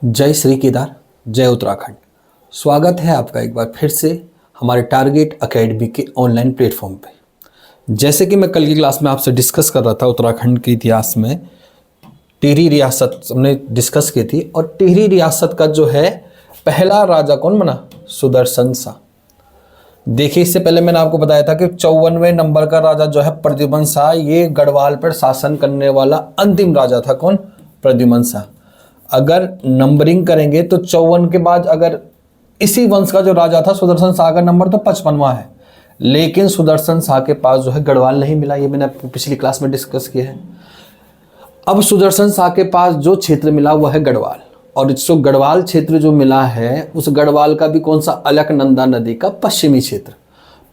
जय श्री केदार, जय उत्तराखंड। स्वागत है आपका एक बार फिर से हमारे टारगेट एकेडमी के ऑनलाइन प्लेटफॉर्म पे। जैसे कि मैं कल की क्लास में आपसे डिस्कस कर रहा था, उत्तराखंड के इतिहास में टिहरी रियासत हमने डिस्कस की थी। और टिहरी रियासत का जो है पहला राजा कौन बना? सुदर्शन शाह। देखिए, इससे पहले मैंने आपको बताया था कि 54वें नंबर का राजा जो है प्रद्युमन शाह, ये गढ़वाल पर शासन करने वाला अंतिम राजा था। कौन? प्रद्युमन शाह। अगर नंबरिंग करेंगे तो 54 के बाद अगर इसी वंश का जो राजा था सुदर्शन शाह का नंबर तो 55वां है, लेकिन सुदर्शन शाह के पास जो है गढ़वाल नहीं मिला। ये मैंने पिछली क्लास में डिस्कस किया है। अब सुदर्शन शाह के पास जो क्षेत्र मिला वह है गढ़वाल, और जो गढ़वाल क्षेत्र जो मिला है उस गढ़वाल का भी कौन सा? अलकनंदा नदी का पश्चिमी क्षेत्र।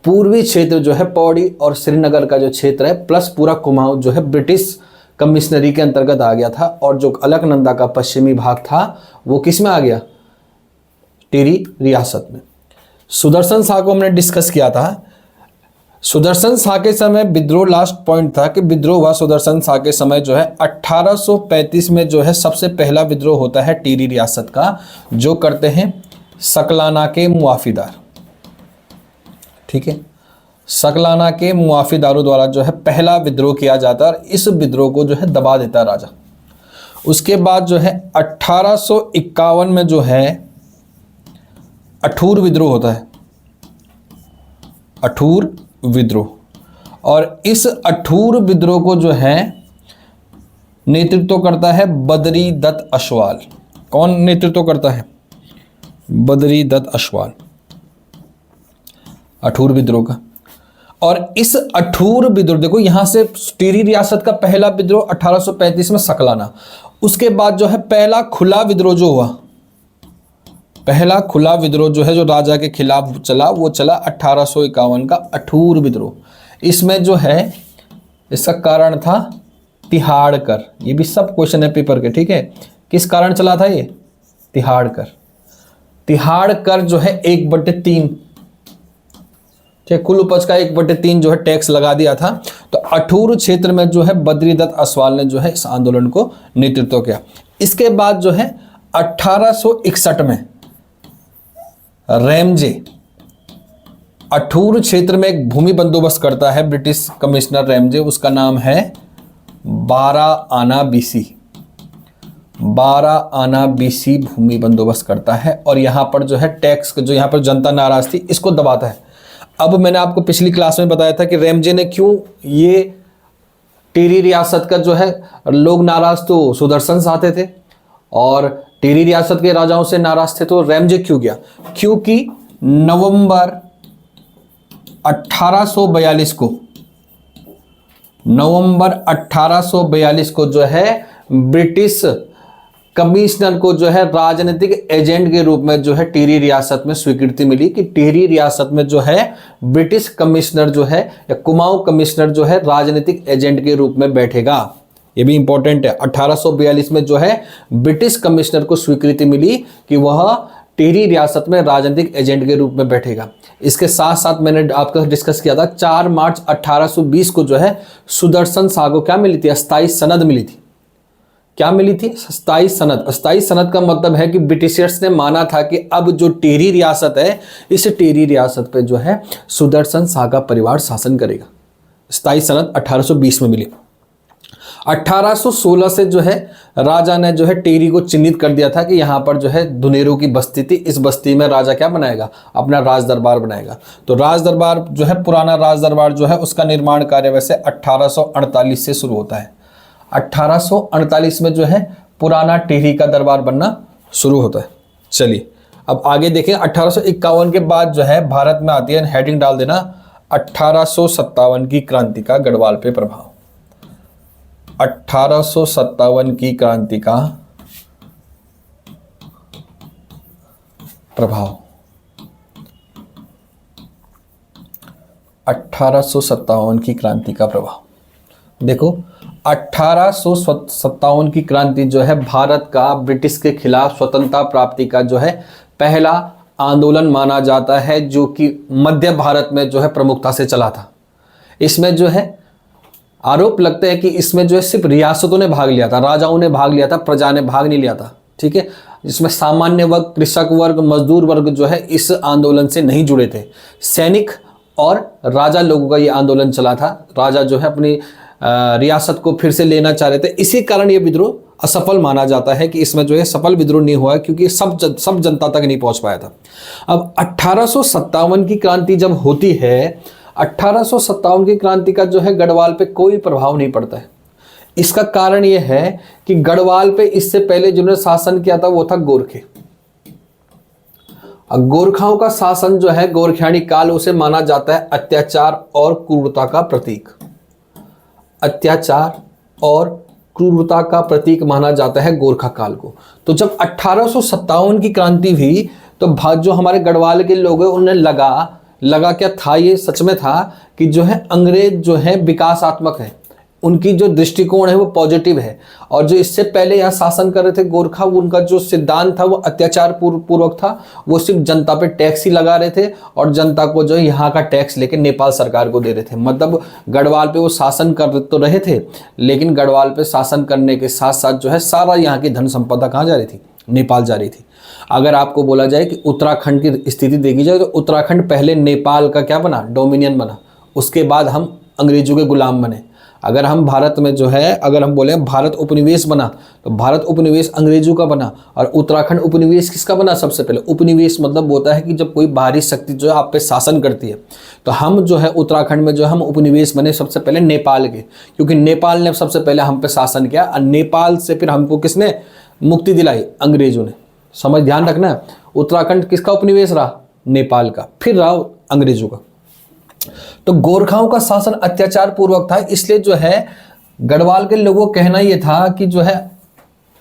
पूर्वी क्षेत्र जो है पौड़ी और श्रीनगर का जो क्षेत्र है प्लस पूरा कुमाऊं जो है ब्रिटिश कमिश्नरी के अंतर्गत आ गया था। और जो अलकनंदा का पश्चिमी भाग था वो किस में आ गया? टिहरी रियासत में। सुदर्शन शाह को हमने डिस्कस किया था। सुदर्शन शाह के समय विद्रोह, लास्ट पॉइंट था कि विद्रोह हुआ सुदर्शन शाह के समय जो है 1835 में जो है सबसे पहला विद्रोह होता है टिहरी रियासत का, जो करते हैं सकलाना के मुआफिदार। ठीक है, सकलाना के मुआफिदारों द्वारा जो है पहला विद्रोह किया जाता है और इस विद्रोह को जो है दबा देता है राजा। उसके बाद जो है 1851 में जो है अठूर विद्रोह होता है, अठूर विद्रोह। और इस अठूर विद्रोह को जो है नेतृत्व करता है बद्री दत्त अश्वाल। कौन नेतृत्व करता है? बद्री दत्त अश्वाल, अठूर विद्रोह का। और इस अठूर विद्रोह, देखो यहां से टिहरी रियासत का पहला विद्रोह 1835 में सकलाना। उसके बाद जो है पहला खुला विद्रोह जो हुआ, पहला खुला विद्रोह जो है जो राजा के खिलाफ चला, वो चला 1851 का अठूर विद्रोह। इसमें जो है इसका कारण था तिहाड़कर। ये भी सब क्वेश्चन है पेपर के, ठीक है। किस कारण चला था ये? तिहाड़कर। तिहाड़कर जो है 1/3, ठीक, कुल उपज का 1/3 जो है टैक्स लगा दिया था। तो अठूर क्षेत्र में जो है बद्रीदत्त अश्वाल ने जो है इस आंदोलन को नेतृत्व किया। इसके बाद जो है 1861 में रैमजे अठूर क्षेत्र में एक भूमि बंदोबस्त करता है ब्रिटिश कमिश्नर रैमजे। उसका नाम है 12 आना BC। 12 आना BC भूमि बंदोबस्त करता है और यहां पर जो है टैक्स, जो यहां पर जनता नाराज थी, इसको दबाता है। अब मैंने आपको पिछली क्लास में बताया था कि रैमजे ने क्यों ये टिहरी रियासत का जो है लोग नाराज तो सुदर्शन शाह थे और टिहरी रियासत के राजाओं से नाराज थे, तो रैमजे क्यों गया? क्योंकि नवंबर 1842 को, नवंबर 1842 को जो है ब्रिटिश कमिश्नर को जो है राजनीतिक एजेंट के रूप में जो है टिहरी रियासत में स्वीकृति मिली कि टिहरी रियासत में जो है ब्रिटिश कमिश्नर जो है या कुमाऊं कमिश्नर जो है राजनीतिक एजेंट के रूप में बैठेगा। ये भी इंपॉर्टेंट है। 1842 में जो है ब्रिटिश कमिश्नर को स्वीकृति मिली कि वह टिहरी रियासत में राजनीतिक एजेंट के रूप में बैठेगा। इसके साथ साथ मैंने आपका डिस्कस किया था 4 मार्च 1820 को जो है सुदर्शन शाह को क्या मिली थी? अस्थायी सनद मिली थी। क्या मिली थी? अस्थायी सनद। अस्थायी सनद का मतलब है कि ब्रिटिशर्स ने माना था कि अब जो टिहरी रियासत है, इस टिहरी रियासत पे जो है सुदर्शन शाह का परिवार शासन करेगा। अस्थायी सनद 1820 में मिली। 1816 से जो है राजा ने जो है टिहरी को चिन्हित कर दिया था कि यहाँ पर जो है धुनेरों की बस्ती थी। इस बस्ती में राजा क्या बनाएगा? अपना राज दरबार बनाएगा। तो राज दरबार जो है, पुराना राज दरबार जो है, उसका निर्माण कार्य वैसे 1848 से शुरू होता है। 1848 में जो है पुराना टिहरी का दरबार बनना शुरू होता है। चलिए अब आगे देखें। 1851 के बाद जो है भारत में आती है, हेडिंग डाल देना, 1857 की क्रांति का गढ़वाल पे प्रभाव। 1857 की क्रांति का प्रभाव। 1857 की क्रांति का प्रभाव। देखो 1857 की क्रांति जो है भारत का ब्रिटिश के खिलाफ स्वतंत्रता प्राप्ति का जो है पहला आंदोलन माना जाता है, जो कि मध्य भारत में जो है प्रमुखता से चला था। इसमें जो है आरोप लगता है कि इसमें जो है सिर्फ रियासतों ने भाग लिया था, राजाओं ने भाग लिया था, प्रजा ने भाग नहीं लिया था। ठीक है, जिसमें सामान्य वर्ग, कृषक वर्ग, मजदूर वर्ग जो है इस आंदोलन से नहीं जुड़े थे। सैनिक और राजा लोगों का ये आंदोलन चला था। राजा जो है अपनी रियासत को फिर से लेना चाह रहे थे, इसी कारण ये विद्रोह असफल माना जाता है कि इसमें जो है सफल विद्रोह नहीं हुआ, क्योंकि सब जनता तक नहीं पहुंच पाया था। अब 1857 की क्रांति जब होती है, 1857 की क्रांति का जो है गढ़वाल पे कोई प्रभाव नहीं पड़ता है। इसका कारण यह है कि गढ़वाल पे इससे पहले जिन्होंने शासन किया था वो था गोरखे। अब गोरखाओं का शासन जो है, गोरखियानी काल, उसे माना जाता है अत्याचार और क्रूरता का प्रतीक। अत्याचार और क्रूरता का प्रतीक माना जाता है गोरखा काल को। तो जब 1857 की क्रांति हुई तो जो हमारे गढ़वाल के लोग हैं उन्हें लगा क्या था, ये सच में था कि जो है अंग्रेज जो है विकासात्मक है, उनकी जो दृष्टिकोण है वो पॉजिटिव है, और जो इससे पहले यहाँ शासन कर रहे थे गोरखा, उनका जो सिद्धांत था वो अत्याचार पूर्वक था। वो सिर्फ जनता पे टैक्स ही लगा रहे थे और जनता को जो है यहाँ का टैक्स लेके नेपाल सरकार को दे रहे थे। मतलब गढ़वाल पे वो शासन कर तो रहे थे, लेकिन गढ़वाल पे शासन करने के साथ साथ जो है सारा यहाँ की धन संपदा कहाँ जा रही थी, नेपाल जा रही थी। अगर आपको बोला जाए कि उत्तराखंड की स्थिति देखी जाए तो उत्तराखंड पहले नेपाल का क्या बना, डोमिनियन बना, उसके बाद हम अंग्रेजों के गुलाम बने। अगर हम भारत में जो है, अगर हम बोले भारत उपनिवेश बना, तो भारत उपनिवेश अंग्रेजों का बना, और उत्तराखंड उपनिवेश किसका बना? सबसे पहले उपनिवेश मतलब होता है कि जब कोई बाहरी शक्ति जो है आप पे शासन करती है, तो हम जो है उत्तराखंड में जो हम उपनिवेश बने सबसे पहले नेपाल के, क्योंकि नेपाल ने सबसे पहले हम पे शासन किया, और नेपाल से फिर हमको किसने मुक्ति दिलाई? अंग्रेजों ने। समझ, ध्यान रखना है, उत्तराखंड किसका उपनिवेश रहा? नेपाल का, फिर रहा अंग्रेजों का। तो गोरखाओं का शासन अत्याचार पूर्वक था, इसलिए जो है गढ़वाल के लोगों का कहना यह था कि जो है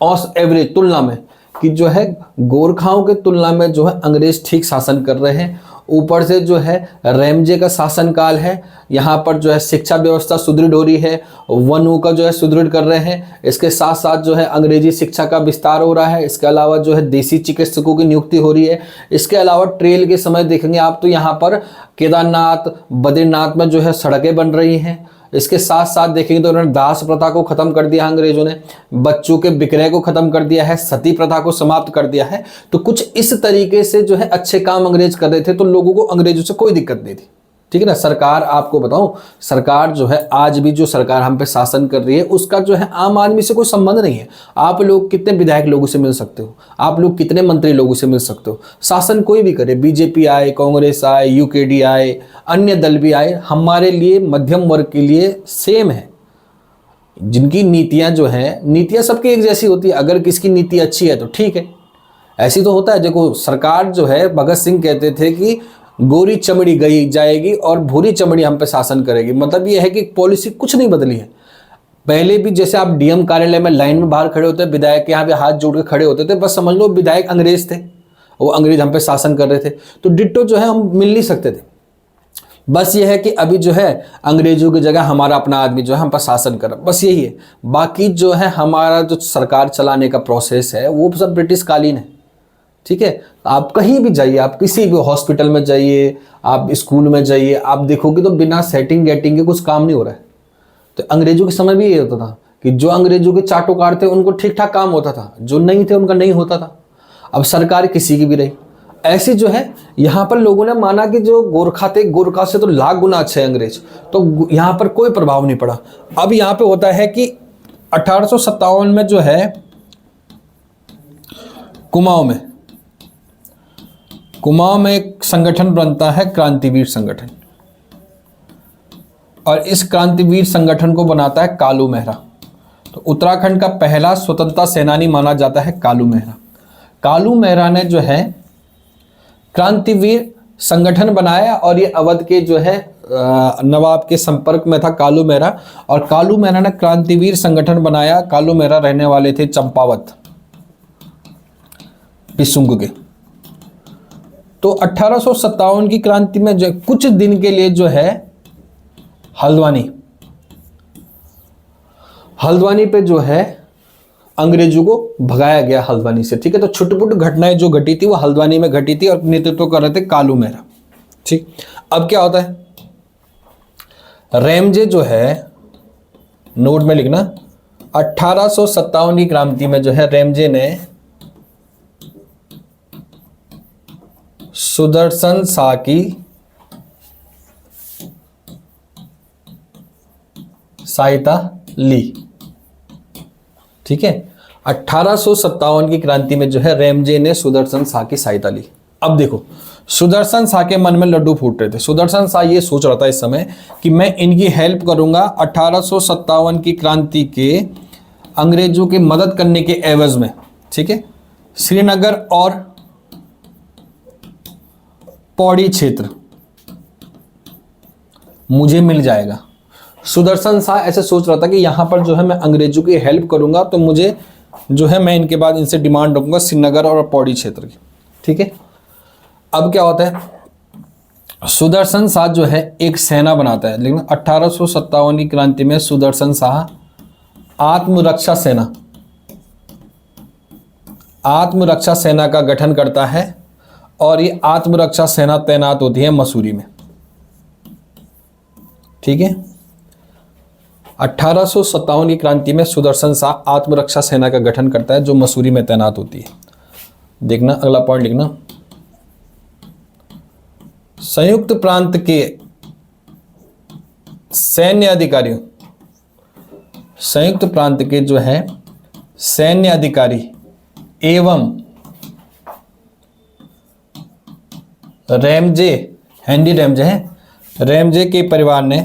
ऑस एवरेज तुलना में, कि जो है गोरखाओं के तुलना में जो है अंग्रेज ठीक शासन कर रहे हैं। ऊपर से जो है रैमजे का शासनकाल है, यहाँ पर जो है शिक्षा व्यवस्था सुदृढ़ हो रही है, वनों का जो है सुदृढ़ कर रहे हैं। इसके साथ साथ जो है अंग्रेजी शिक्षा का विस्तार हो रहा है। इसके अलावा जो है देसी चिकित्सकों की नियुक्ति हो रही है। इसके अलावा ट्रेल के समय देखेंगे आप तो यहाँ पर केदारनाथ, बद्रीनाथ में जो है सड़कें बन रही हैं। इसके साथ साथ देखेंगे तो उन्होंने दास प्रथा को खत्म कर दिया अंग्रेजों ने, बच्चों के विक्रय को खत्म कर दिया है, सती प्रथा को समाप्त कर दिया है। तो कुछ इस तरीके से जो है अच्छे काम अंग्रेज कर रहे थे, तो लोगों को अंग्रेजों से कोई दिक्कत नहीं थी। ठीक है ना। सरकार, आपको बताऊं, सरकार जो है आज भी जो सरकार हम पे शासन कर रही है उसका जो है आम आदमी से कोई संबंध नहीं है। आप लोग कितने विधायक लोगों से मिल सकते हो, आप लोग कितने मंत्री लोगों से मिल सकते हो, शासन कोई भी करे, बीजेपी आए, कांग्रेस आए, यूकेडी आए, अन्य दल भी आए, हमारे लिए मध्यम वर्ग के लिए सेम है। जिनकी नीतियां जो है, नीतियां सबकी एक जैसी होती है। अगर किसकी नीति अच्छी है तो ठीक है, ऐसी तो होता है। देखो सरकार जो है, भगत सिंह कहते थे कि गोरी चमड़ी गई जाएगी और भूरी चमड़ी हम पे शासन करेगी। मतलब ये है कि पॉलिसी कुछ नहीं बदली है। पहले भी जैसे आप डीएम कार्यालय में लाइन में बाहर खड़े होते, विधायक के यहाँ पे हाथ जोड़ के खड़े होते थे, बस समझ लो विधायक अंग्रेज थे, वो अंग्रेज हम पे शासन कर रहे थे। तो डिट्टो जो है हम मिल नहीं सकते थे। बस ये है कि अभी जो है अंग्रेजों की जगह हमारा अपना आदमी जो है हम पर शासन कर रहा है, बस यही है। बाकी जो है हमारा जो सरकार चलाने का प्रोसेस है वो सब ब्रिटिश कालीन है। ठीक है। आप कहीं भी जाइए, आप किसी भी हॉस्पिटल में जाइए, आप स्कूल में जाइए, आप देखोगे तो बिना सेटिंग गेटिंग के कुछ काम नहीं हो रहा है। तो अंग्रेजों के समय भी ये होता था कि जो अंग्रेजों के चाटोकार थे उनको ठीक ठाक काम होता था, जो नहीं थे उनका नहीं होता था। अब सरकार किसी की भी रही ऐसी जो है, यहाँ पर लोगों ने माना कि जो गोरखा थे, गोरखा से तो लाख गुना अच्छे हैं अंग्रेज, तो यहाँ पर कोई प्रभाव नहीं पड़ा। अब यहाँ पे होता है कि 1857 में जो है कुमाऊं में एक संगठन बनता है, क्रांतिवीर संगठन, और इस क्रांतिवीर संगठन को बनाता है कालू मेहरा। तो उत्तराखंड का पहला स्वतंत्रता सेनानी माना जाता है कालू मेहरा। कालू मेहरा ने जो है क्रांतिवीर संगठन बनाया, और ये अवध के जो है नवाब के संपर्क में था कालू मेहरा, और कालू मेहरा ने क्रांतिवीर संगठन बनाया। कालू मेहरा रहने वाले थे चंपावत, पिसुंग के। तो 1857 की क्रांति में जो कुछ दिन के लिए जो है हल्द्वानी पे जो है अंग्रेजों को भगाया गया हल्द्वानी से। ठीक है। तो छुटपुट घटनाएं जो घटी थी वो हल्द्वानी में घटी थी, और नेतृत्व कर रहे थे कालू मेहरा। ठीक। अब क्या होता है, रैमजे जो है, नोट में लिखना, 1857 की क्रांति में जो है रैमजे ने सुदर्शन शाह की सहायता ली। ठीक है, 1857 की क्रांति में जो है रेमजे ने सुदर्शन शाह की सहायता ली। अब देखो, सुदर्शन शाह के मन में लड्डू फूट रहे थे। सुदर्शन शाह ये सोच रहा था इस समय कि मैं इनकी हेल्प करूंगा 1857 की क्रांति के अंग्रेजों की मदद करने के एवज में। ठीक है, श्रीनगर और पौड़ी क्षेत्र मुझे मिल जाएगा। सुदर्शन शाह ऐसे सोच रहा था कि यहां पर जो है मैं अंग्रेजों की हेल्प करूंगा तो मुझे जो है मैं इनके बाद इनसे डिमांड रखूंगा श्रीनगर और पौड़ी क्षेत्र की। ठीक है, अब क्या होता है, सुदर्शन शाह जो है एक सेना बनाता है, लेकिन 1857 की क्रांति में सुदर्शन शाह आत्मरक्षा सेना का गठन करता है और ये आत्मरक्षा सेना तैनात होती है मसूरी में। ठीक है, 1857 की क्रांति में सुदर्शन शाह आत्मरक्षा सेना का गठन करता है जो मसूरी में तैनात होती है। देखना, अगला पॉइंट लिखना, संयुक्त प्रांत के सैन्य अधिकारियों, संयुक्त प्रांत के जो है सैन्य अधिकारी एवं रेमजे, हेनरी रेमजे है, रेमजे के परिवार ने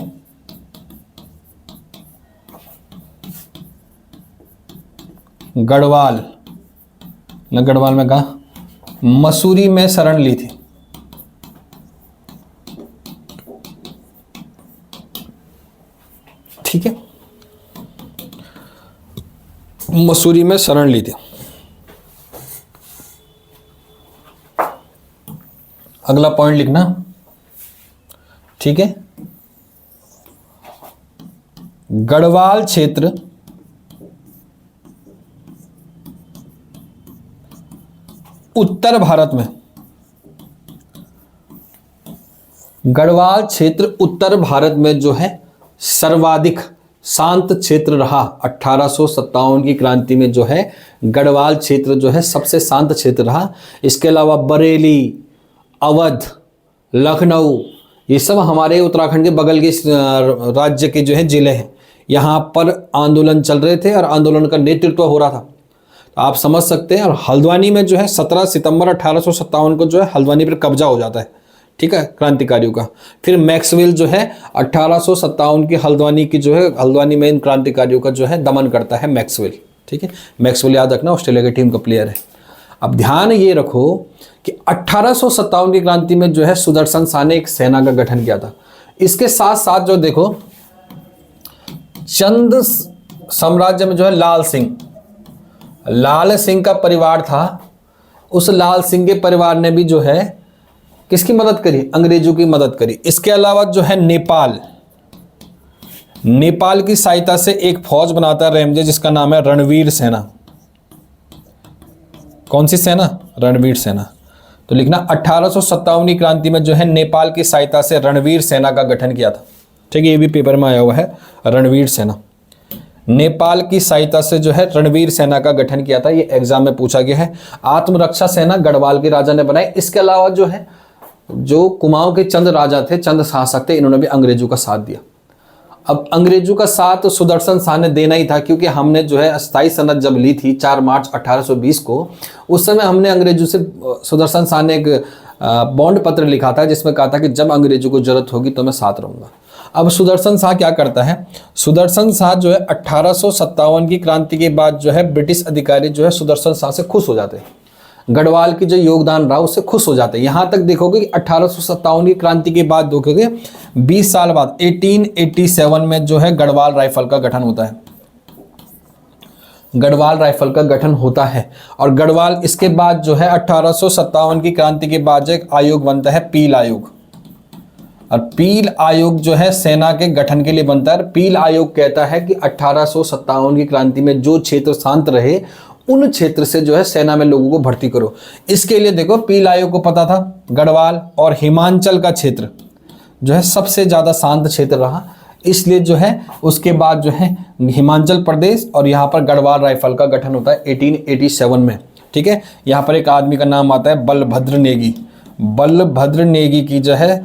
गढ़वाल में कहा मसूरी में शरण ली थी। ठीक है, मसूरी में शरण ली थी। अगला पॉइंट लिखना। ठीक है, गढ़वाल क्षेत्र उत्तर भारत में, गढ़वाल क्षेत्र उत्तर भारत में जो है सर्वाधिक शांत क्षेत्र रहा। 1857 की क्रांति में जो है गढ़वाल क्षेत्र जो है सबसे शांत क्षेत्र रहा। इसके अलावा बरेली, अवध, लखनऊ, ये सब हमारे उत्तराखंड के बगल के राज्य के जो है जिले हैं। यहाँ पर आंदोलन चल रहे थे और आंदोलन का नेतृत्व हो रहा था, तो आप समझ सकते हैं। और हल्द्वानी में जो है 17 सितंबर 1857 को जो है हल्द्वानी पर कब्जा हो जाता है। ठीक है, क्रांतिकारियों का। फिर मैक्सवेल जो है 1857 की हल्द्वानी की जो है, हल्द्वानी में इन क्रांतिकारियों का जो है दमन करता है मैक्सवेल। ठीक है, मैक्सवेल याद रखना ऑस्ट्रेलिया की टीम का प्लेयर है। अब ध्यान ये रखो कि 1857 की क्रांति में जो है सुदर्शन शाह ने एक सेना का गठन किया था। इसके साथ साथ जो देखो चंद साम्राज्य में जो है लाल सिंह का परिवार था। उस लाल सिंह के परिवार ने भी जो है किसकी मदद करी, अंग्रेजों की मदद करी। इसके अलावा जो है नेपाल की सहायता से एक फौज बनाता है रेमजे जिसका नाम है रणवीर सेना। कौन सी सेना, रणवीर सेना। तो लिखना 1857 की क्रांति में जो है नेपाल की सहायता से रणवीर सेना का गठन किया था। ठीक है, ये भी पेपर में आया हुआ है, रणवीर सेना। नेपाल की सहायता से जो है रणवीर सेना का गठन किया था, ये एग्जाम में पूछा गया है। आत्मरक्षा सेना गढ़वाल के राजा ने बनाई। इसके अलावा जो है जो कुमाऊं के चंद राजा थे, चंद शासक थे, इन्होंने भी अंग्रेजों का साथ दिया। अब अंग्रेजों का साथ सुदर्शन शाह ने देना ही था, क्योंकि हमने जो है अस्थाई सनद जब ली थी 4 मार्च 1820 को, उस समय हमने अंग्रेजों से, सुदर्शन शाह ने एक बॉन्ड पत्र लिखा था जिसमें कहा था कि जब अंग्रेजों को जरूरत होगी तो मैं साथ रहूंगा। अब सुदर्शन शाह क्या करता है, सुदर्शन शाह जो है 1857 की क्रांति के बाद जो है ब्रिटिश अधिकारी जो है सुदर्शन शाह से खुश हो जाते हैं। गढ़वाल की जो योगदान रहा उससे खुश हो जाते हैं। यहाँ तक देखोगे कि 1857 की क्रांति के बाद देखोगे 20 साल बाद 1887 में जो है गढ़वाल राइफल का गठन होता है। गढ़वाल राइफल का गठन होता है और गढ़वाल, इसके बाद जो है 1857 की क्रांति के बाद जो एक आयोग बनता है, पील आयोग। और पील आयोग जो है सेना के गठन के लिए बनता है। पील आयोग कहता है कि 1857 की क्रांति में जो क्षेत्र शांत रहे उन क्षेत्र से जो है सेना में लोगों को भर्ती करो। इसके लिए देखो पील आयोग को पता था गढ़वाल और हिमाचल का क्षेत्र जो है सबसे ज़्यादा शांत क्षेत्र रहा, इसलिए जो है उसके बाद जो है हिमाचल प्रदेश और यहाँ पर गढ़वाल राइफल का गठन होता है 1887 में। ठीक है, यहाँ पर एक आदमी का नाम आता है बलभद्र नेगी। बलभद्र नेगी की जो है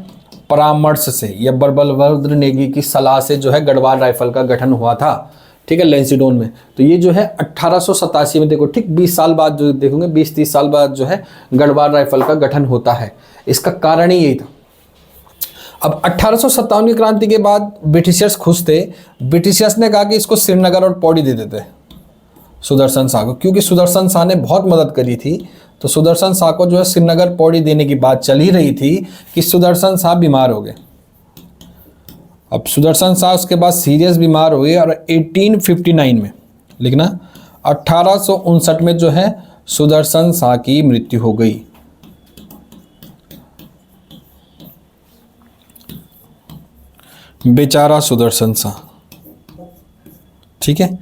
परामर्श से या बलभद्र नेगी की सलाह से जो है गढ़वाल राइफल का गठन हुआ था, ठीक है, लैंसीडोन में। तो ये जो है 1887 में, देखो ठीक 20 साल बाद जो देखोगे, 20-30 साल बाद जो है गढ़वाल राइफल का गठन होता है। इसका कारण ही यही था। अब 1857 की क्रांति के बाद ब्रिटिशर्स खुश थे। ब्रिटिशर्स ने कहा कि इसको श्रीनगर और पौड़ी दे देते हैं सुदर्शन शाह को, क्योंकि सुदर्शन शाह ने बहुत मदद करी थी। तो सुदर्शन शाह को जो है श्रीनगर पौड़ी देने की बात चल ही रही थी कि सुदर्शन शाह बीमार हो गए। अब सुदर्शन शाह उसके बाद सीरियस बीमार हुए और 1859 में, लिखना 1859 में जो है सुदर्शन शाह की मृत्यु हो गई। बेचारा सुदर्शन शाह, ठीक है।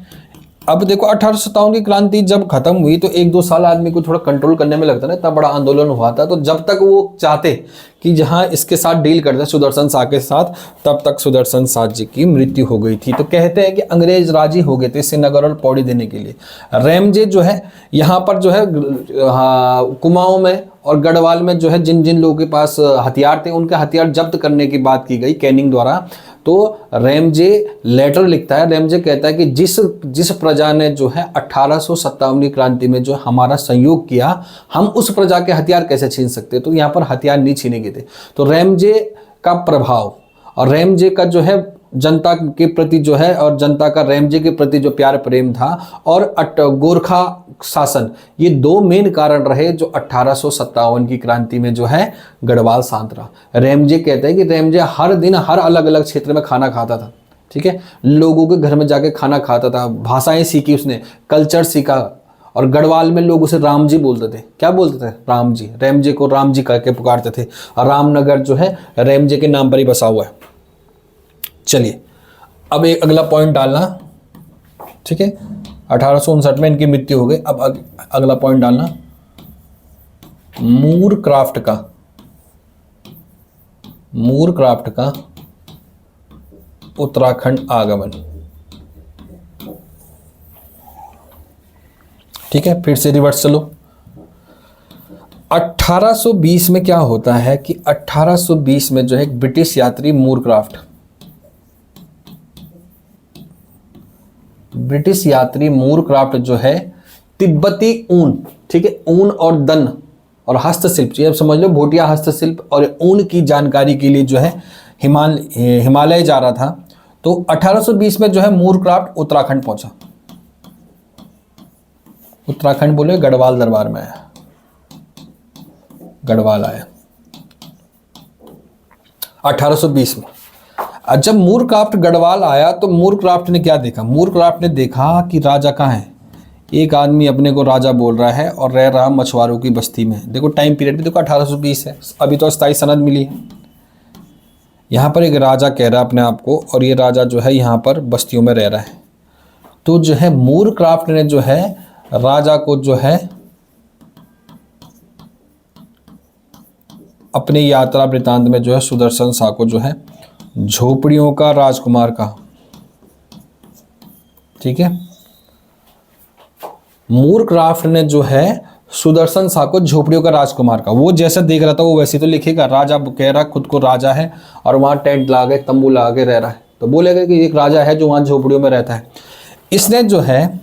अब देखो 1857 की क्रांति जब खत्म हुई तो 1-2 साल आदमी को थोड़ा कंट्रोल करने में लगता ना, इतना बड़ा आंदोलन हुआ था। तो जब तक वो चाहते कि जहां इसके साथ डील करते सुदर्शन शाह के साथ, तब तक सुदर्शन शाह जी की मृत्यु हो गई थी। तो कहते हैं कि अंग्रेज राजी हो गए थे श्रीनगर और पौड़ी देने के लिए। रेमजे जो है यहाँ पर जो है कुमाऊं में और गढ़वाल में जो है जिन जिन लोगों के पास हथियार थे उनके हथियार जब्त करने की बात की गई कैनिंग द्वारा। तो रेमजे लेटर लिखता है, रेमजे कहता है कि जिस प्रजा ने जो है 1857 की क्रांति में जो हमारा सहयोग किया, हम उस प्रजा के हथियार कैसे छीन सकते। तो यहाँ पर हथियार नहीं छीने गए थे। तो रेमजे का प्रभाव और रेमजे का जो है जनता के प्रति जो है, और जनता का रेमजे के प्रति जो प्यार प्रेम था, और गोरखा शासन, ये 2 मेन कारण रहे जो 1857 की क्रांति में जो है गढ़वाल शांत रहा। रेमजे कहते हैं कि रेमजे हर दिन हर अलग अलग क्षेत्र में खाना खाता था, ठीक है, लोगों के घर में जाके खाना खाता था, भाषाएं सीखी उसने, कल्चर सीखा। और गढ़वाल में लोग उसे राम जी बोलते थे। क्या बोलते थे? राम जी। रेमजे को राम जी करके पुकारते थे। और रामनगर जो है रेमजे के नाम पर ही बसा हुआ है। चलिए अब एक अगला पॉइंट डालना, ठीक है। 1859 में इनकी मृत्यु हो गई। अब अगला पॉइंट डालना, मूरक्राफ्ट का उत्तराखंड आगमन, ठीक है। फिर से रिवर्स चलो। 1820 में क्या होता है कि 1820 में जो है एक ब्रिटिश यात्री मूरक्राफ्ट जो है तिब्बती ऊन, ठीक है, ऊन और दन और हस्तशिल्प, ये समझ लो भोटिया हस्तशिल्प और ऊन की जानकारी के लिए जो है हिमालय जा रहा था। तो 1820 में जो है मूरक्राफ्ट उत्तराखंड पहुंचा। उत्तराखंड बोले गढ़वाल दरबार में आया, गढ़वाल आया 1820 में। जब मूरक्राफ्ट गढ़वाल आया तो मूरक्राफ्ट ने क्या देखा? मूरक्राफ्ट ने देखा कि राजा कहाँ है। एक आदमी अपने को राजा बोल रहा है और रह रहा मछुआरों की बस्ती में। देखो टाइम पीरियड भी देखो 1820 है, अभी तो अस्थायी सनद मिली है। यहाँ पर एक राजा कह रहा है अपने आप को, और ये राजा जो है यहाँ पर बस्तियों में रह रहा है। तो जो है मूरक्राफ्ट ने जो है राजा को जो है अपने यात्रा वृतांत में जो है सुदर्शन शाह को जो है झोपड़ियों का राजकुमार कहा, ठीक है। मूरक्राफ्ट ने जो है सुदर्शन शाह को झोपड़ियों का राजकुमार कहा। वो जैसा देख रहा था वो वैसे तो लिखेगा। राजा कह रहा खुद को राजा है और वहां टेंट लगा के तंबू लगा के रह रहा है, तो बोलेगा कि एक राजा है जो वहां झोपड़ियों में रहता है। इसने जो है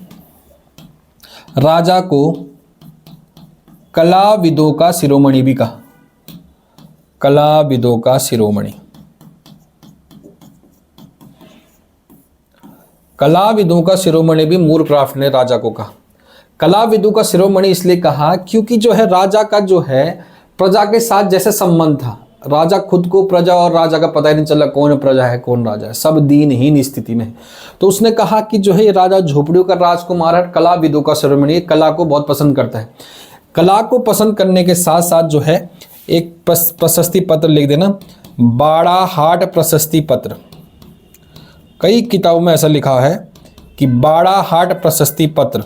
राजा को कलाविदों का शिरोमणि भी कहा, कलाविदों का शिरोमणि। कलाविदों का शिरोमणि भी मूरक्राफ्ट ने राजा को कहा। कलाविदों का शिरोमणि इसलिए कहा क्योंकि जो है राजा का जो है प्रजा के साथ जैसे संबंध था। राजा खुद को प्रजा और राजा का पता ही नहीं चला कौन प्रजा है कौन राजा है, सब दीनहीन स्थिति में। तो उसने कहा कि जो है ये राजा झोपड़ियों का राजकुमार है, कलाविदों का शिरोमणि, कला को बहुत पसंद करता है। कला को पसंद करने के साथ साथ जो है एक प्रशस्ति पत्र लिख देना, बाड़ाहाट प्रशस्ति पत्र। कई किताबों में ऐसा लिखा है कि बाड़ाहाट प्रशस्ति पत्र,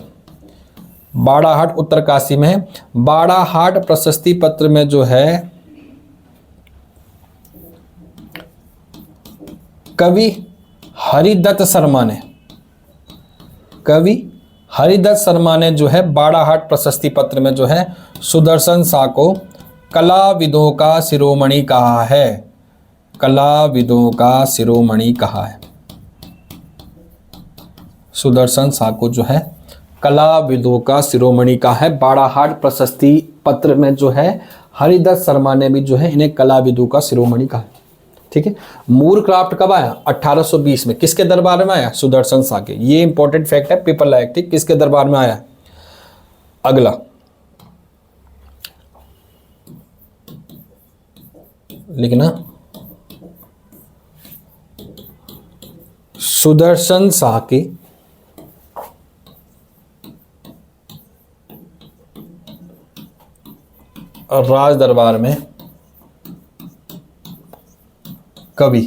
बाड़ाहाट उत्तरकाशी में है। बाड़ाहाट प्रशस्ति पत्र में जो है कवि हरिदत्त शर्मा ने जो है बाड़ाहाट प्रशस्ति पत्र में जो है सुदर्शन शाह को कलाविदों का शिरोमणि कहा है? कलाविदों का शिरोमणि कहा है? सुदर्शन शाह को जो है कलाविदों का शिरोमणि कहा है। बाड़ाहाट प्रशस्ति पत्र में जो है हरिदत्त शर्मा ने भी जो है इन्हें कलाविदों का शिरोमणि कहा है। ठीक है। मूरक्राफ्ट कब आया? 1820 में। किसके दरबार में आया? सुदर्शन शाह के। ये इंपॉर्टेंट फैक्ट है, पेपर लायक। ठीक, किसके दरबार में आया? अगला लिखना, सुदर्शन शाह के राज दरबार में कवि।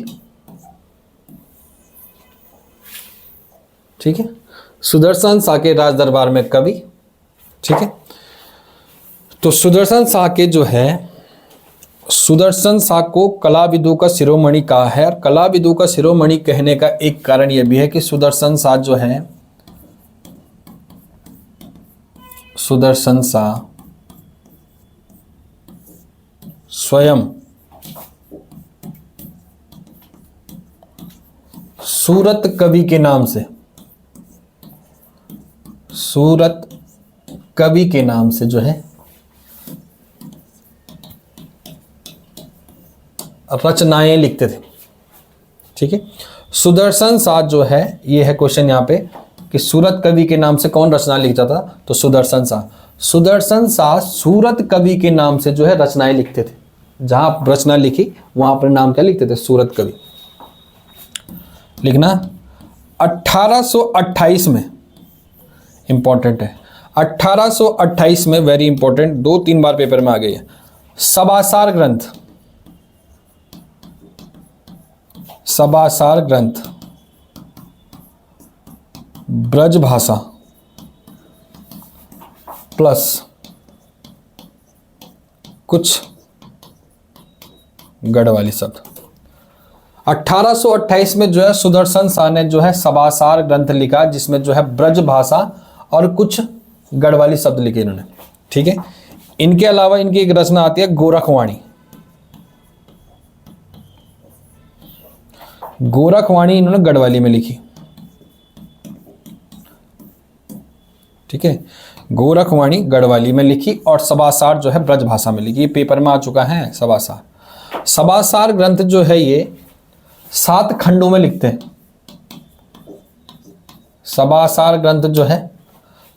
ठीक है, सुदर्शन शाह के राज दरबार में कवि। ठीक है, तो सुदर्शन शाह के जो है, सुदर्शन शाह को कलाविदों का शिरोमणि कहा है। और कलाविदों का शिरोमणि कहने का एक कारण यह भी है कि सुदर्शन शाह जो है, सुदर्शन शाह स्वयं सूरत कवि के नाम से, सूरत कवि के नाम से जो है रचनाएं लिखते थे। ठीक है, सुदर्शन शाह जो है, ये है क्वेश्चन यहाँ पे कि सूरत कवि के नाम से कौन रचना लिखता था? तो सुदर्शन शाह। सुदर्शन शाह सूरत कवि के नाम से जो है रचनाएं लिखते थे। जहां रचना लिखी वहां पर नाम क्या लिखते थे? सूरत कवि। लिखना 1828 में, इंपॉर्टेंट है 1828 में, वेरी इंपॉर्टेंट, 2-3 बार पेपर में आ गई है। सभासार ग्रंथ, सभासार ग्रंथ ब्रजभाषा प्लस कुछ गढ़वाली शब्द। 1828 में जो है सुदर्शन शाह ने जो है सभासार ग्रंथ लिखा, जिसमें जो है ब्रजभाषा और कुछ गढ़वाली शब्द लिखे इन्होंने। ठीक है, इनके अलावा इनकी एक रचना आती है गोरखवाणी। गोरखवाणी इन्होंने गढ़वाली में लिखी। ठीक है, गोरखवाणी गढ़वाली में लिखी और सभासार जो है ब्रजभाषा में लिखी। ये पेपर में आ चुका है सभासार। सभासार ग्रंथ जो है ये 7 खंडों में लिखते हैं। सभासार ग्रंथ जो है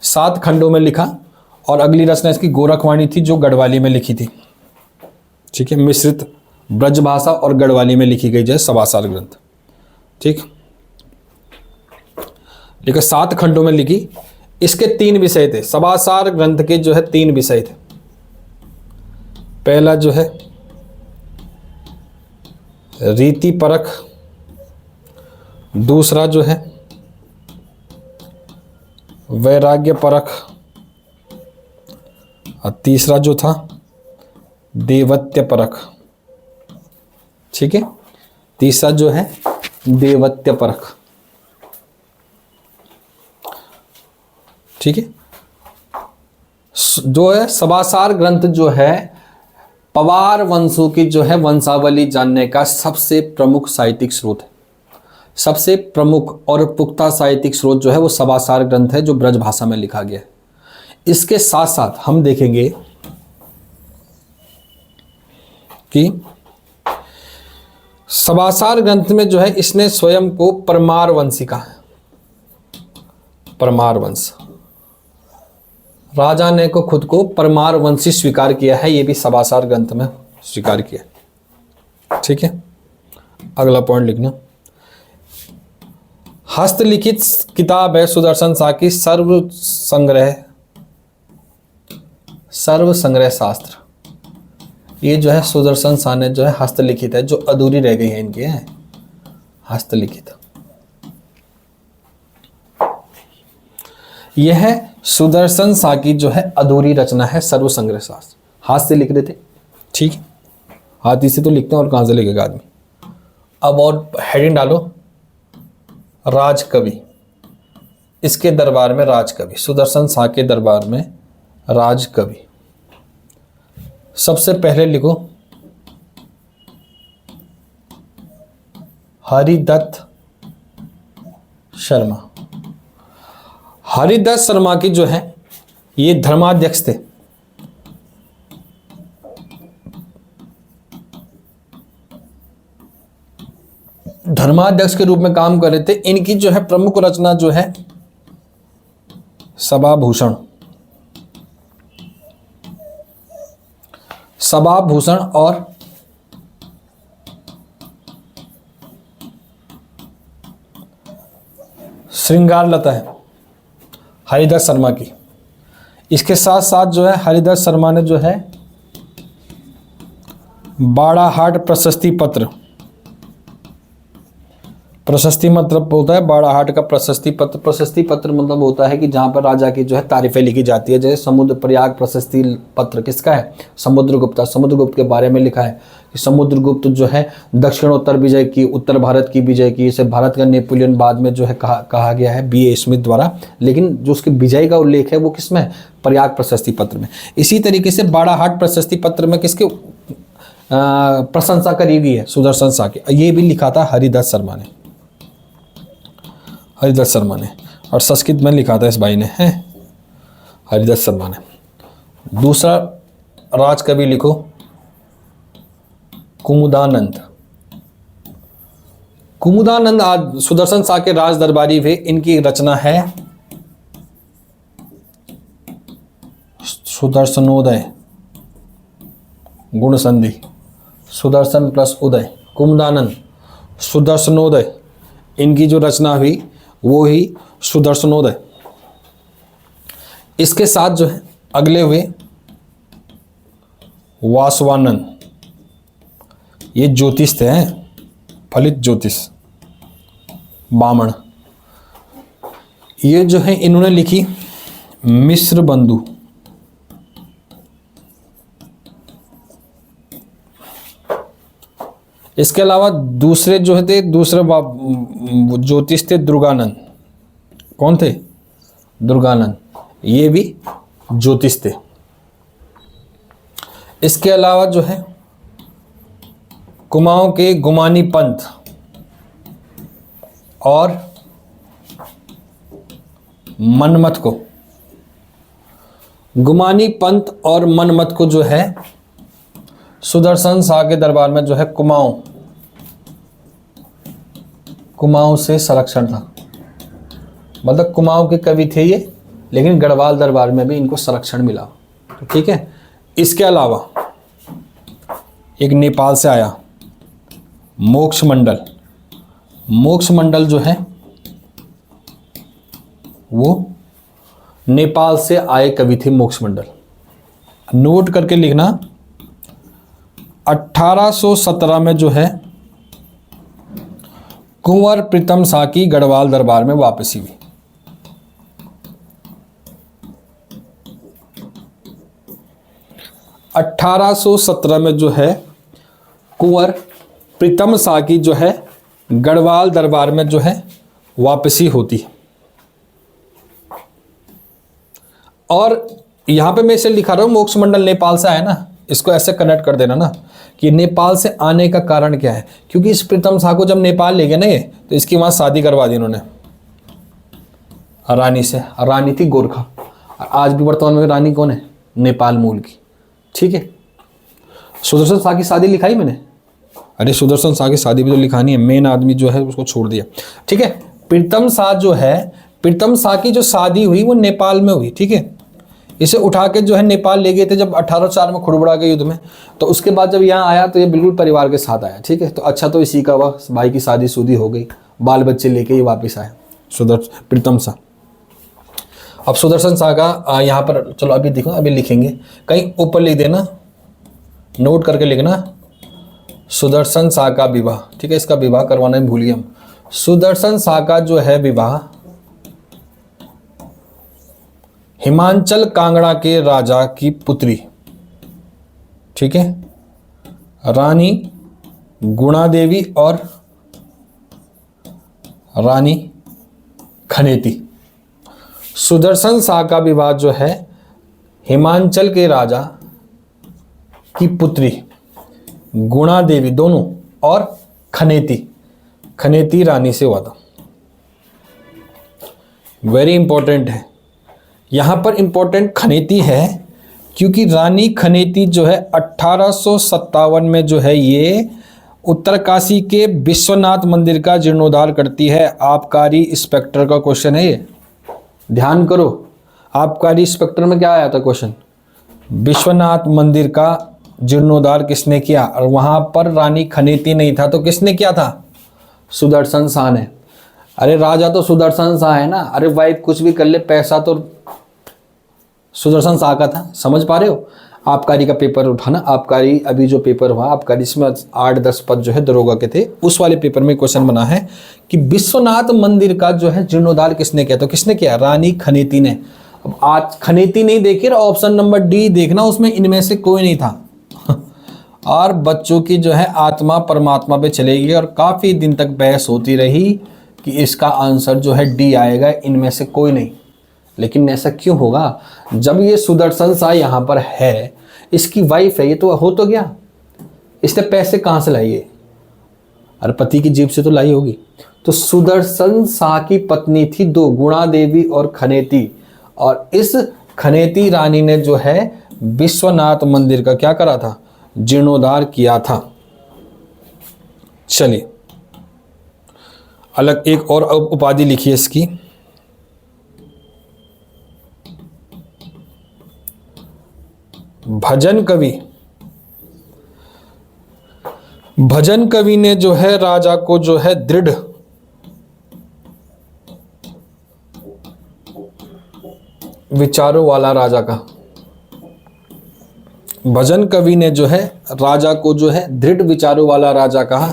7 खंडों में लिखा और अगली रचना इसकी गोरखवाणी थी जो गढ़वाली में लिखी थी। ठीक है, मिश्रित ब्रजभाषा और गढ़वाली में लिखी गई जो है सभासार ग्रंथ। ठीक, लेकिन 7 खंडों में लिखी। इसके 3 विषय थे। सभासार ग्रंथ के जो है 3 विषय थे। पहला जो है रीति परख, दूसरा जो है वैराग्य परख और तीसरा जो था देवत्य परख। ठीक है, तीसरा जो है देवत्य परख। ठीक है, जो है सभासार ग्रंथ जो है पवार वंशों की जो है वंशावली जानने का सबसे प्रमुख साहित्यिक स्रोत है। सबसे प्रमुख और पुख्ता साहित्यिक स्रोत जो है वो सभासार ग्रंथ है, जो ब्रजभाषा में लिखा गया है। इसके साथ साथ हम देखेंगे कि सभासार ग्रंथ में जो है इसने स्वयं को परमार वंशी कहा है। परमार वंश, राजा ने को खुद को परमार वंशी स्वीकार किया है। ये भी सभासार ग्रंथ में स्वीकार किया। ठीक है, अगला पॉइंट लिखना। हस्तलिखित किताब है सुदर्शन शाह की सर्व संग्रह शास्त्र। ये जो है सुदर्शन शाह ने जो है हस्तलिखित है, जो अधूरी रह गई है इनकी है हस्तलिखित। यह है सुदर्शन शाह की जो है अधूरी रचना है सर्व संग्रह शास्त्र। हाथ से लिख रहे थे। ठीक है, हाथ से तो लिखते हैं और कहां से लिखेगा आदमी। अब और हेडिंग डालो, राजकवि। इसके दरबार में राजकवि, सुदर्शन शाह के दरबार में राजकवि। सबसे पहले लिखो हरिदत्त शर्मा। हरिदत्त शर्मा की जो है ये धर्माध्यक्ष थे। धर्माध्यक्ष के रूप में काम कर रहे थे। इनकी जो है प्रमुख रचना जो है सभाभूषण। सभाभूषण और श्रृंगारलता है हरिदत्त शर्मा की। इसके साथ साथ जो है हरिदत्त शर्मा ने जो है बाड़ाहाट प्रशस्ति पत्र, प्रशस्ति मतलब होता है बाड़ाहाट का प्रशस्ति पत्र। प्रशस्ति पत्र मतलब होता है कि जहाँ पर राजा की जो है तारीफें लिखी जाती है। जैसे समुद्र प्रयाग प्रशस्ति पत्र किसका है? समुद्रगुप्त। समुद्रगुप्त के बारे में लिखा है कि समुद्रगुप्त जो है दक्षिणोत्तर विजय की, उत्तर भारत की विजय की। इसे भारत का नेपोलियन बाद में जो है कहा गया है B.A. स्मिथ द्वारा, लेकिन जो उसकी विजय का उल्लेख है वो किसमें है? प्रयाग प्रशस्ति पत्र में। इसी तरीके से बाड़ाहाट प्रशस्ति पत्र में किसकी प्रशंसा करी गई है? सुदर्शन शाह की। ये भी लिखा था हरिदत्त शर्मा ने, हरिदत्त शर्मा ने, और संस्कृत में लिखा था इस भाई ने, है हरिदत्त शर्मा ने। दूसरा राजकवि लिखो कुमुदानंद। कुमुदानंद आज सुदर्शन शाह के राज दरबारी थे। इनकी रचना है सुदर्शनोदय गुण संधि। सुदर्शन प्लस उदय, कुमुदानंद सुदर्शनोदय, इनकी जो रचना हुई वो ही सुदर्शनोदय। इसके साथ जो है अगले हुए वासवानंद। ये ज्योतिष थे, हैं फलित ज्योतिष, बामण। ये जो है इन्होंने लिखी मिश्र बंधु। इसके अलावा दूसरे जो थे, दूसरे ज्योतिष थे दुर्गानंद। कौन थे? दुर्गानंद। ये भी ज्योतिष थे। इसके अलावा जो है कुमाऊं के गुमानी पंथ और मनमथ को, गुमानी पंथ और मनमथ को जो है सुदर्शन शाह के दरबार में जो है कुमाऊं से संरक्षण था। मतलब कुमाऊं के कवि थे ये, लेकिन गढ़वाल दरबार में भी इनको संरक्षण मिला। तो ठीक है। इसके अलावा एक नेपाल से आया मोक्ष मंडल। मोक्ष मंडल जो है वो नेपाल से आए कवि थे मोक्ष मंडल। नोट करके लिखना, 1817 में जो है कुंवर प्रीतम शाह की गढ़वाल दरबार में वापसी हुई। में जो है कुंवर प्रीतम शाह की जो है गढ़वाल दरबार में जो है वापसी होती है। और यहां पे मैं इसे लिखा रहा हूं मोक्ष मंडल नेपाल से आया ना, इसको ऐसे कनेक्ट कर देना ना कि नेपाल से आने का कारण क्या है। क्योंकि इस प्रीतम शाह को जब नेपाल ले गए ना ये, तो इसकी वहां शादी करवा दी उन्होंने रानी से। रानी थी गोरखा, और आज भी वर्तमान में रानी कौन है? नेपाल मूल की। ठीक है। सुदर्शन शाह की शादी लिखाई मैंने? अरे सुदर्शन शाह की शादी भी तो लिखानी है, मेन आदमी जो है उसको छोड़ दिया। ठीक है। प्रीतम शाह जो है, प्रीतम शाह की जो शादी हुई वो नेपाल में हुई। ठीक है। इसे उठा के जो है नेपाल ले गए थे जब 1804 में खुड़बुड़ा के युद्ध में। तो उसके बाद जब यहाँ आया तो ये बिल्कुल परिवार के साथ आया। ठीक है। तो अच्छा, तो इसी का वह भाई की शादी शुदी हो गई, बाल बच्चे लेके ये वापस आया प्रीतम शाह। अब सुदर्शन शाह का यहाँ पर चलो अभी देखो, अभी लिखेंगे कहीं ऊपर लिख देना, नोट करके लिखना सुदर्शन शाह का विवाह। ठीक है। इसका विवाह करवाना ही भूल गए हम। सुदर्शन शाह का जो है विवाह हिमांचल कांगड़ा के राजा की पुत्री, ठीक है, रानी गुणा देवी और रानी खनेती। सुदर्शन शाह का विवाह जो है हिमांचल के राजा की पुत्री गुणा देवी दोनों और खनेती रानी से हुआ था। वेरी इंपॉर्टेंट है, यहाँ पर इंपॉर्टेंट खनेती है क्योंकि रानी खनेती जो है 1857 में जो है ये उत्तरकाशी के विश्वनाथ मंदिर का जीर्णोद्धार करती है। आबकारी इंस्पेक्टर का क्वेश्चन है ये, ध्यान करो। आबकारी इंस्पेक्टर में क्या आया था क्वेश्चन, विश्वनाथ मंदिर का जीर्णोद्धार किसने किया, और वहां पर रानी खनेती नहीं था तो किसने किया था, सुदर्शन शाह ने। अरे राजा तो सुदर्शन शाह है ना, अरे वाइफ कुछ भी कर ले, पैसा तो सुदर्शन शाह का था। समझ पा रहे हो। आबकारी का पेपर उठाना, आबकारी अभी जो पेपर हुआ आबकारी, इसमें 8-10 पद जो है दरोगा के थे, उस वाले पेपर में क्वेश्चन बना है कि विश्वनाथ मंदिर का जो है जीर्णोद्धार किसने किया, तो किसने किया, रानी खनेती ने। अब आज खनेती नहीं देखी, ऑप्शन नंबर डी देखना, उसमें इनमें से कोई नहीं था। और बच्चों की जो है आत्मा परमात्मा पे चलेगी और काफ़ी दिन तक बहस होती रही कि इसका आंसर जो है डी आएगा, इनमें से कोई नहीं। लेकिन ऐसा क्यों होगा, जब ये सुदर्शन शाह यहाँ पर है, इसकी वाइफ है, ये तो हो तो गया, इसने पैसे कहाँ से लाइए, अरे पति की जेब से तो लाई होगी। तो सुदर्शन शाह की पत्नी थी दो, गुणा देवी और खनेती, और इस खनेती रानी ने जो है विश्वनाथ मंदिर का क्या करा था, जीर्णोद्धार किया था। चलिए अलग एक और उपाधि लिखिए इसकी, भजन कवि। भजन कवि ने जो है राजा को जो है दृढ़ विचारों वाला राजा का, भजन कवि ने जो है राजा को जो है दृढ़ विचारों वाला राजा कहा।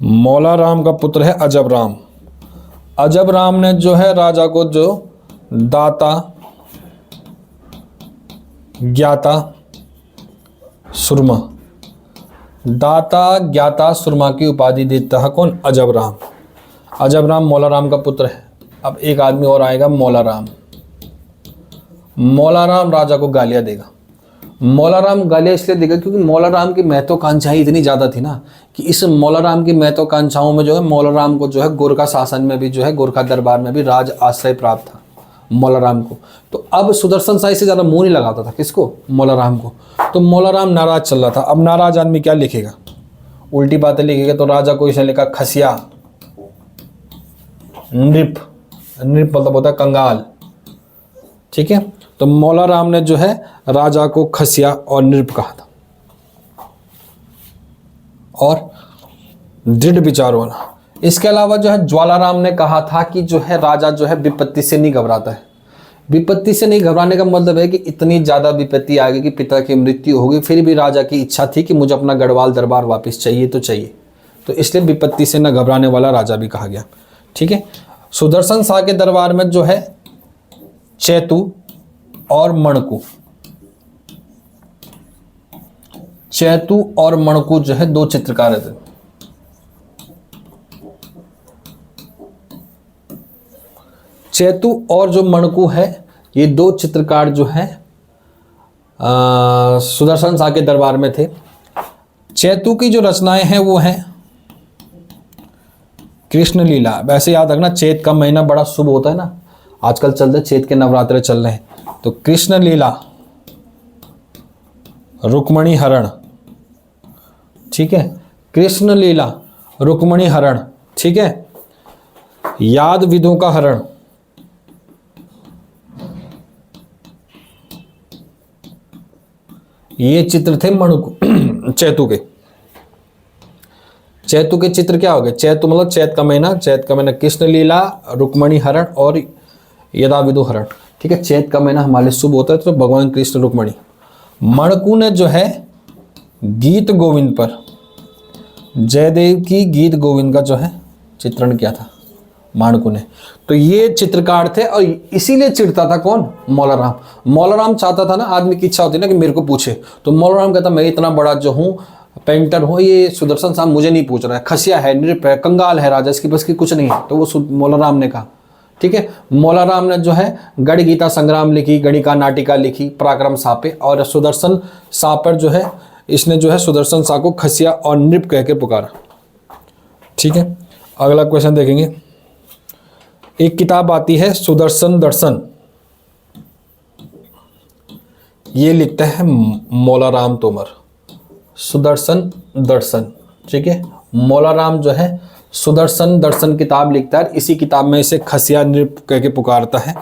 मौला राम का पुत्र है अजब राम। अजब राम ने जो है राजा को जो दाता ज्ञाता सुरमा, दाता ज्ञाता सुरमा की उपाधि देता है कौन, अजब राम। अजब राम मौला राम का पुत्र है। अब एक आदमी और आएगा मौला राम। मौला राम राजा को गालियाँ देगा। मौला राम गालियाँ इसलिए देगा क्योंकि मौला राम की महत्वाकांक्षाएं इतनी ज़्यादा थी ना कि इस मौला राम की महत्वाकांक्षाओं में जो है मौला राम को जो है गोरखा शासन में भी जो है गोरखा दरबार में भी राज आश्रय प्राप्त था मौला राम को। तो अब सुदर्शन शाह से ज़्यादा मुंह नहीं लगाता था किसको, मौला राम को। तो मौला राम नाराज चल रहा था। अब नाराज आदमी क्या लिखेगा, उल्टी बातें लिखेगा। तो राजा को इसने लिखा खसिया, नृप, नृप मतलब होता है कंगाल, ठीक है। तो मौला राम ने जो है राजा को खसिया और नृप कहा था और दृढ़ विचार वाला। इसके अलावा जो है ज्वालाराम ने कहा था कि जो है राजा जो है विपत्ति से नहीं घबराता है। विपत्ति से नहीं घबराने का मतलब है कि इतनी ज़्यादा विपत्ति आ गई कि पिता की मृत्यु होगी, फिर भी राजा की इच्छा थी कि मुझे अपना गढ़वाल दरबार वापस चाहिए तो चाहिए, तो इसलिए विपत्ति से न घबराने वाला राजा भी कहा गया, ठीक है। सुदर्शन शाह के दरबार में जो है चैतु और मणकू, चैतु और मणकू जो है दो चित्रकार थे। चैतु और जो मणकू है ये दो चित्रकार जो है सुदर्शन शाह के दरबार में थे। चैतु की जो रचनाएं हैं वो हैं कृष्ण लीला। वैसे याद रखना चैत का महीना बड़ा शुभ होता है ना, आजकल चल रहे चैत के नवरात्रे चल रहे हैं। तो कृष्ण लीला, रुक्मणी हरण, ठीक है, कृष्ण लीला, रुक्मणी हरण, ठीक है, याद विदों का हरण, ये चित्र थे मणकू चैतु के। चैतु के चित्र क्या हो गए, चैतु मतलब चैत का महीना, चैत का महीना कृष्ण लीला, रुक्मणी हरण और यदाविदु हरण, ठीक है। चैत का महीना हमारे शुभ होता है तो भगवान कृष्ण रुक्मणी। मणकू ने जो है गीत गोविंद पर, जयदेव की गीत गोविंद का जो है चित्रण किया था माणकू ने। तो ये चित्रकार थे और इसीलिए चिढ़ता था कौन, मौला राम। मौला राम चाहता था ना, आदमी की इच्छा होती ना कि मेरे को पूछे, तो मौला राम कहता मैं इतना बड़ा जो हूँ पेंटर हूँ, ये सुदर्शन शाह मुझे नहीं पूछ रहा है, खसिया है, नृप है, कंगाल है, राजा इसकी बस की कुछ नहीं है। तो वो मौला राम ने कहा ठीक है। मौलाराम ने जो है गढ़ गीता संग्राम लिखी, गणिका नाटिका लिखी, पराक्रम सापे, और सुदर्शन शाह पर जो है इसने जो है सुदर्शन शाह को खसिया और नृप कह के पुकारा। ठीक है, अगला क्वेश्चन देखेंगे। एक किताब आती है सुदर्शन दर्शन, ये लिखता है मौलाराम तोमर, सुदर्शन दर्शन। ठीक है, मौलाराम जो है सुदर्शन दर्शन किताब लिखता है, इसी किताब में इसे खसिया नृप कह के पुकारता है।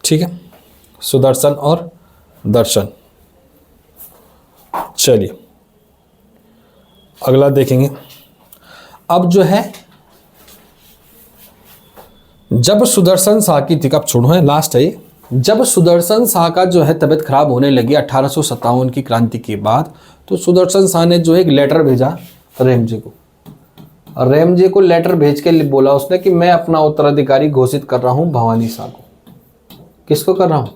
ठीक है, सुदर्शन और दर्शन। चलिए अगला देखेंगे। अब जो है जब सुदर्शन शाह की थी, अब छोड़ो है, लास्ट है ये। जब सुदर्शन शाह का जो है तबीयत खराब होने लगी 1857 की क्रांति के बाद, तो सुदर्शन शाह ने जो एक लेटर भेजा रेमजे को, और रेमजे को लेटर भेज के बोला उसने कि मैं अपना उत्तराधिकारी घोषित कर रहा हूं भवानी शाह को। किसको कर रहा हूं?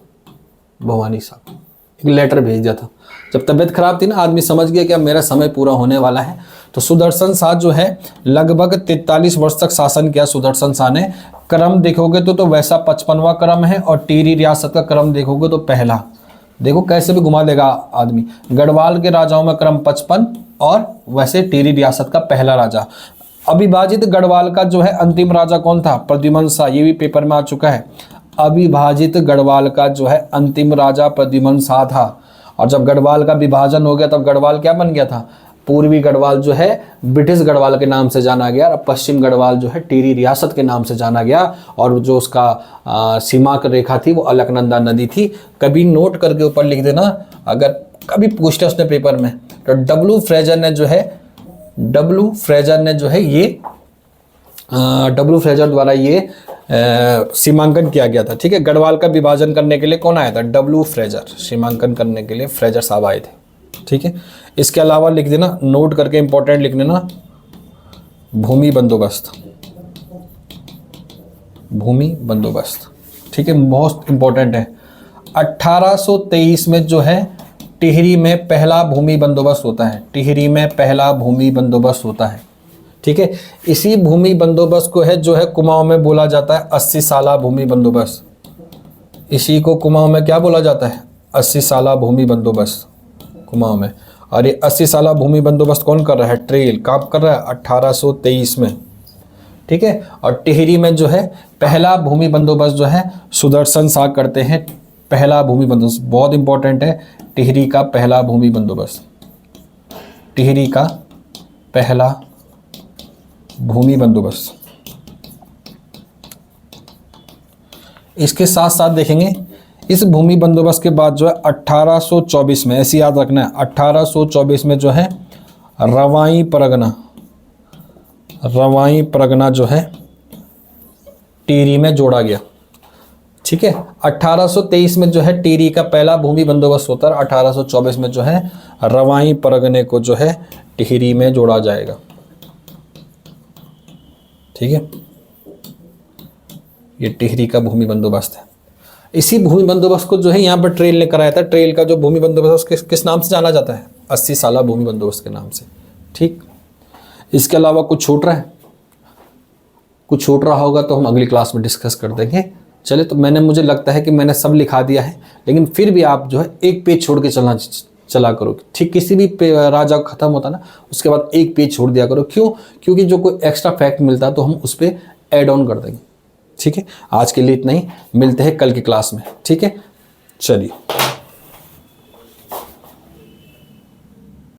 भवानी शाह को। एक लेटर भेज दिया था। जब तबीयत खराब थी ना, आदमी समझ गया कि अब मेरा समय पूरा होने वाला है, तो सुदर्शन शाह जो है लगभग 43 वर्ष तक शासन किया सुदर्शन शाह ने। क्रम देखोगे तो वैसा 55वां क्रम है, और टिहरी रियासत का क्रम देखोगे तो पहला। देखो कैसे भी घुमा देगा आदमी। गढ़वाल के राजाओं में क्रम 55, और वैसे टिहरी रियासत का पहला राजा। अविभाजित गढ़वाल का जो है अंतिम राजा कौन था? प्रद्युमन शाह। ये भी पेपर में आ चुका है। अविभाजित गढ़वाल का जो है अंतिम राजा प्रद्युमन शाह था। और जब गढ़वाल का विभाजन हो गया तब गढ़वाल क्या बन गया था? पूर्वी गढ़वाल जो है ब्रिटिश गढ़वाल के नाम से जाना गया, और पश्चिम गढ़वाल जो है टिहरी रियासत के नाम से जाना गया। और जो उसका सीमा रेखा थी वो अलकनंदा नदी थी। कभी नोट करके ऊपर लिख देना, अगर कभी पूछते उसने पेपर में, तो डब्ल्यू फ्रेजर ने द्वारा ये सीमांकन किया गया था। ठीक है, गढ़वाल का विभाजन करने के लिए कौन आया था? W Fraser. सीमांकन करने के लिए फ्रेजर साहब आए थे। ठीक है, इसके अलावा लिख देना, नोट करके इंपॉर्टेंट लिख देना, भूमि बंदोबस्त। भूमि बंदोबस्त, ठीक है, बहुत इंपॉर्टेंट है। 1823 में जो है टिहरी में पहला भूमि बंदोबस्त होता है। टिहरी में पहला भूमि बंदोबस्त होता है। ठीक है, इसी भूमि बंदोबस्त को है जो है कुमाऊं में बोला जाता है 80 साला भूमि बंदोबस्त। इसी को कुमाऊं में क्या बोला जाता है? 80 साला भूमि बंदोबस्त कुमाऊं में। और ये 80 साला भूमि बंदोबस्त कौन कर रहा है? ट्रेल। कब कर रहा है? 1823 में। ठीक है, और टिहरी में जो है पहला भूमि बंदोबस्त जो है सुदर्शन शाह करते हैं। पहला भूमि बंदोबस्त बहुत इंपॉर्टेंट है। टिहरी का पहला भूमि बंदोबस्त, टिहरी का पहला भूमि बंदोबस्त। इसके साथ साथ देखेंगे, इस भूमि बंदोबस्त के बाद जो है 1824 में, ऐसे याद रखना है, 1824 में जो है रवाई परगना जो है टिहरी में जोड़ा गया। ठीक है, 1823 में जो है टिहरी का पहला भूमि बंदोबस्त होता है। 1824 में जो है रवाई परगने को जो है टिहरी में जोड़ा जाएगा। ठीक है, ये टिहरी का भूमि बंदोबस्त है। इसी भूमि बंदोबस्त को जो है यहाँ पर ट्रेल ने कराया था। ट्रेल का जो भूमि बंदोबस्त किस नाम से जाना जाता है? 80 साला भूमि बंदोबस्त के नाम से। ठीक, इसके अलावा कुछ छूट रहा है? कुछ छूट रहा होगा तो हम अगली क्लास में डिस्कस कर देंगे। चले, तो मुझे लगता है कि मैंने सब लिखा दिया है, लेकिन फिर भी आप जो है एक पेज छोड़ के चला करो। ठीक, किसी भी राजा खत्म होता ना, उसके बाद एक पेज छोड़ दिया करो। क्यों? क्योंकि जो कोई एक्स्ट्रा फैक्ट मिलता है तो हम उस पर ऐड ऑन कर देंगे। ठीक है, आज के लिए इतना ही, मिलते हैं कल की क्लास में। ठीक है, चलिए।